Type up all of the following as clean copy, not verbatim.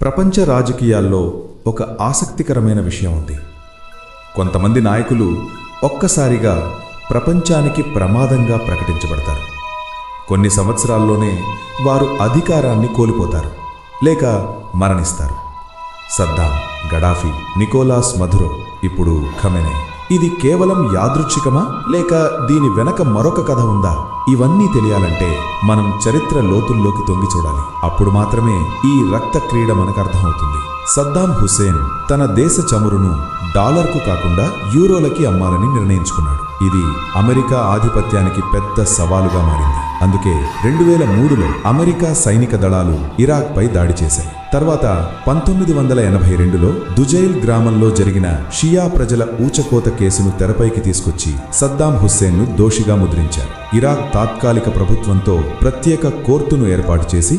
ప్రపంచ రాజకీయాల్లో ఒక ఆసక్తికరమైన విషయం ఉంది. కొంతమంది నాయకులు ఒక్కసారిగా ప్రపంచానికి ప్రమాదంగా ప్రకటించబడతారు. కొన్ని సంవత్సరాల్లోనే వారు అధికారాన్ని కోల్పోతారు లేక మరణిస్తారు. సద్దాం, గడాఫీ, నికోలాస్ మధురో, ఇప్పుడు ఖమెనీ. ఇది కేవలం యాదృచ్ఛికమా లేక దీని వెనక మరొక కథ ఉందా? ఇవన్నీ తెలియాలంటే మనం చరిత్ర లోతుల్లోకి తొంగి చూడాలి. అప్పుడు మాత్రమే ఈ రక్త క్రీడ మనకు అర్థమవుతుంది. సద్దాం హుస్సేన్ తన దేశ చమురును డాలర్కు కాకుండా యూరోలకి అమ్మాలని నిర్ణయించుకున్నాడు. ఇది అమెరికా ఆధిపత్యానికి పెద్ద సవాలుగా మారింది. అందుకే 2003లో అమెరికా సైనిక దళాలు ఇరాక్పై దాడి చేశాయి. తర్వాత 1982లో దుజైల్ గ్రామంలో జరిగిన షియా ప్రజల ఊచకోత కేసును తెరపైకి తీసుకొచ్చి సద్దాం హుస్సేన్ను దోషిగా ముద్రించారు. ఇరాక్ తాత్కాలిక ప్రభుత్వంతో ప్రత్యేక కోర్టును ఏర్పాటు చేసి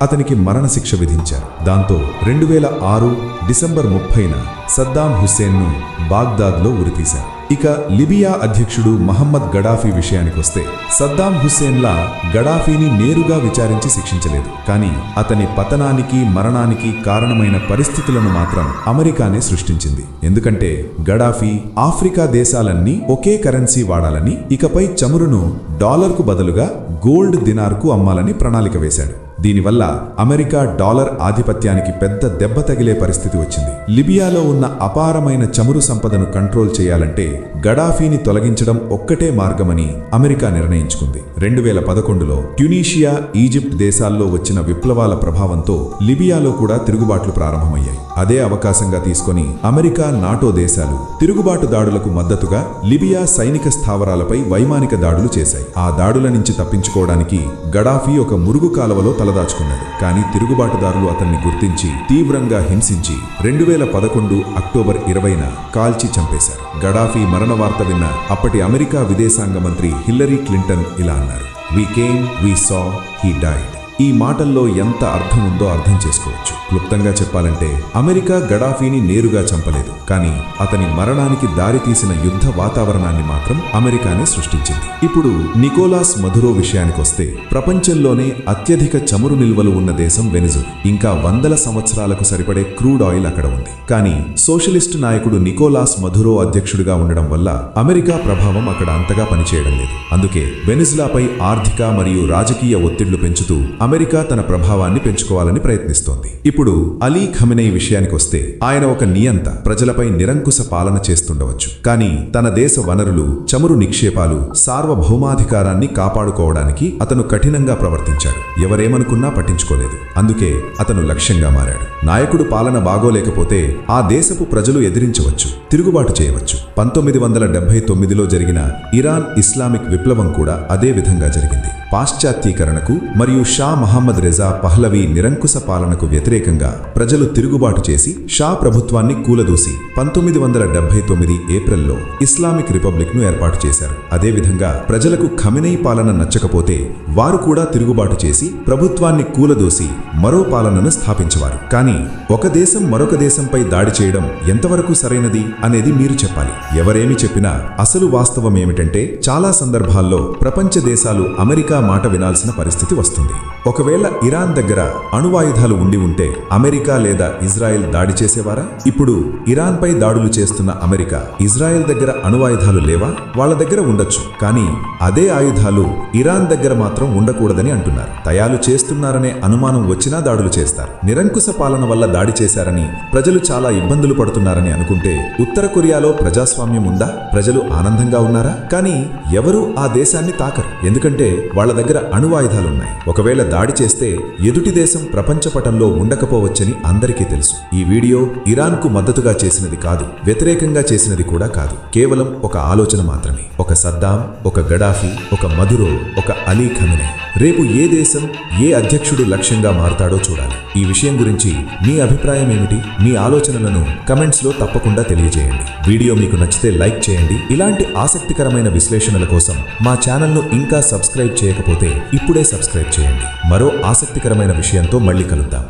అతనికి మరణశిక్ష విధించారు. దాంతో 2006 డిసెంబర్ 30న సద్దాం హుస్సేన్ను బాగ్దాద్లో ఉరితీశారు. ఇక లిబియా అధ్యక్షుడు మహమ్మద్ గడాఫీ విషయానికొస్తే సద్దాం హుస్సేన్లా గడాఫీని నేరుగా విచారించి శిక్షించలేదు. కానీ అతని పతనానికి మరణానికి కారణమైన పరిస్థితులను మాత్రం అమెరికానే సృష్టించింది. ఎందుకంటే గడాఫీ ఆఫ్రికా దేశాలన్నీ ఒకే కరెన్సీ వాడాలని, ఇకపై చమురును డాలర్కు బదులుగా గోల్డ్ దినార్కు అమ్మాలని ప్రణాళిక వేశాడు. దీనివల్ల అమెరికా డాలర్ ఆధిపత్యానికి పెద్ద దెబ్బ తగిలే పరిస్థితి వచ్చింది. లిబియాలో ఉన్న అపారమైన చమురు సంపదను కంట్రోల్ చేయాలంటే గడాఫీని తొలగించడం ఒక్కటే మార్గమని అమెరికా నిర్ణయించుకుంది. 2011లో ట్యునీషియా, ఈజిప్ట్ దేశాల్లో వచ్చిన విప్లవాల ప్రభావంతో లిబియాలో కూడా తిరుగుబాట్లు ప్రారంభమయ్యాయి. అదే అవకాశంగా తీసుకొని అమెరికా, నాటో దేశాలు తిరుగుబాటు దాడులకు మద్దతుగా లిబియా సైనిక స్థావరాలపై వైమానిక దాడులు చేశాయి. ఆ దాడుల నుంచి తప్పించుకోవడానికి గడాఫీ ఒక మురుగు కాలువలో తలదాచుకున్నాడు. కానీ తిరుగుబాటుదారులు అతన్ని గుర్తించి తీవ్రంగా హింసించి 2011 అక్టోబర్ 20న కాల్చి చంపేశారు. గడాఫీ మరణ వార్త విన్న అప్పటి అమెరికా విదేశాంగ మంత్రి హిల్లరీ క్లింటన్ ఇలా అన్నారు: "We came, we saw, he died." ఈ మాటల్లో ఎంత అర్థం ఉందో అర్థం చేసుకోవచ్చు. క్లుప్తంగా చెప్పాలంటే అమెరికా గడాఫీని నేరుగా చంపలేదు, కానీ అతని మరణానికి దారితీసిన యుద్ధ వాతావరణాన్ని మాత్రం అమెరికానే సృష్టించింది. ఇప్పుడు నికోలాస్ మధురో విషయానికొస్తే ప్రపంచంలోనే అత్యధిక చమురు నిల్వలు ఉన్న దేశం వెనిజులా. ఇంకా వందల సంవత్సరాలకు సరిపడే క్రూడ్ ఆయిల్ అక్కడ ఉంది. కానీ సోషలిస్టు నాయకుడు నికోలాస్ మధురో అధ్యక్షుడిగా ఉండడం వల్ల అమెరికా ప్రభావం అక్కడ అంతగా పనిచేయడం లేదు. అందుకే వెనిజులాపై ఆర్థిక మరియు రాజకీయ ఒత్తిళ్లు పెంచుతూ అమెరికా తన ప్రభావాన్ని పెంచుకోవాలని ప్రయత్నిస్తోంది. ఇప్పుడు అలీ ఖమెనీ విషయానికొస్తే ఆయన ఒక నియంత, ప్రజలపై నిరంకుశ పాలన చేస్తుండవచ్చు. కానీ తన దేశ వనరులు, చమురు నిక్షేపాలు, సార్వభౌమాధికారాన్ని కాపాడుకోవడానికి అతను కఠినంగా ప్రవర్తించాడు. ఎవరేమనుకున్నా పట్టించుకోలేదు. అందుకే అతను లక్ష్యంగా మారాడు. నాయకుడు పాలన బాగోలేకపోతే ఆ దేశపు ప్రజలు ఎదిరించవచ్చు, తిరుగుబాటు చేయవచ్చు. 1979లో జరిగిన ఇరాన్ ఇస్లామిక్ విప్లవం కూడా అదే విధంగా జరిగింది. పాశ్చాత్యీకరణకు మరియు షా మహమ్మద్ రెజా పహ్లవీ నిరంకుశ పాలనకు వ్యతిరేకంగా ప్రజలు తిరుగుబాటు చేసి షా ప్రభుత్వాన్ని కూలదూసి 1979 ఏప్రిల్లో ఇస్లామిక్ రిపబ్లిక్ను ఏర్పాటు చేశారు. అదేవిధంగా ప్రజలకు ఖమెనీ పాలన నచ్చకపోతే వారు కూడా తిరుగుబాటు చేసి ప్రభుత్వాన్ని కూలదూసి మరో పాలనను స్థాపించేవారు. కానీ ఒక దేశం మరొక దేశంపై దాడి చేయడం ఎంతవరకు సరైనది అనేది మీరు చెప్పాలి. ఎవరేమి చెప్పినా అసలు వాస్తవం ఏమిటంటే చాలా సందర్భాల్లో ప్రపంచ దేశాలు అమెరికా మాట వినాల్సిన పరిస్థితి వస్తుంది. ఒకవేళ ఇరాన్ దగ్గర అణువాయుధాలు ఉండి ఉంటే అమెరికా లేదా ఇజ్రాయెల్ దాడి చేసేవారా? ఇప్పుడు ఇరాన్పై దాడులు చేస్తున్న అమెరికా, ఇజ్రాయెల్ దగ్గర అణువాయుధాలు లేవా? వాళ్ళ దగ్గర ఉండొచ్చు, కానీ అదే ఆయుధాలు ఇరాన్ దగ్గర మాత్రం ఉండకూడదని అంటున్నారు. తయారు చేస్తున్నారనే అనుమానం వచ్చినా దాడులు చేస్తారు. నిరంకుశ పాలన వల్ల దాడి చేశారని, ప్రజలు చాలా ఇబ్బందులు పడుతున్నారని అనుకుంటే ఉత్తర కొరియాలో ప్రజాస్వామ్యం ఉందా? ప్రజలు ఆనందంగా ఉన్నారా? కానీ ఎవరూ ఆ దేశాన్ని తాకరు, ఎందుకంటే వాళ్ళ దగ్గర అణువాయుధాలున్నాయి. ఒకవేళ దాడి చేస్తే ఎదుటి దేశం ప్రపంచ పటంలో ఉండకపోవచ్చని అందరికీ తెలుసు. ఈ వీడియో ఇరాన్కు మద్దతుగా చేసినది కాదు, వ్యతిరేకంగా చేసినది కూడా కాదు. కేవలం ఒక ఆలోచన మాత్రమే. ఒక సద్దాం, ఒక గడాఫీ, ఒక మధురో, ఒక అలీ ఖమెనీ. రేపు ఏ దేశం, ఏ అధ్యక్షుడు లక్ష్యంగా మారతాడో చూడాలి. ఈ విషయం గురించి మీ అభిప్రాయం ఏమిటి? మీ ఆలోచనలను కమెంట్స్లో తప్పకుండా తెలియజేయండి. వీడియో మీకు నచ్చితే లైక్ చేయండి. ఇలాంటి ఆసక్తికరమైన విశ్లేషణల కోసం మా ఛానల్ను ఇంకా సబ్స్క్రైబ్ చేయకపోతే ఇప్పుడే సబ్స్క్రైబ్ చేయండి. మరో ఆసక్తికరమైన విషయంతో మళ్ళీ కలుద్దాం.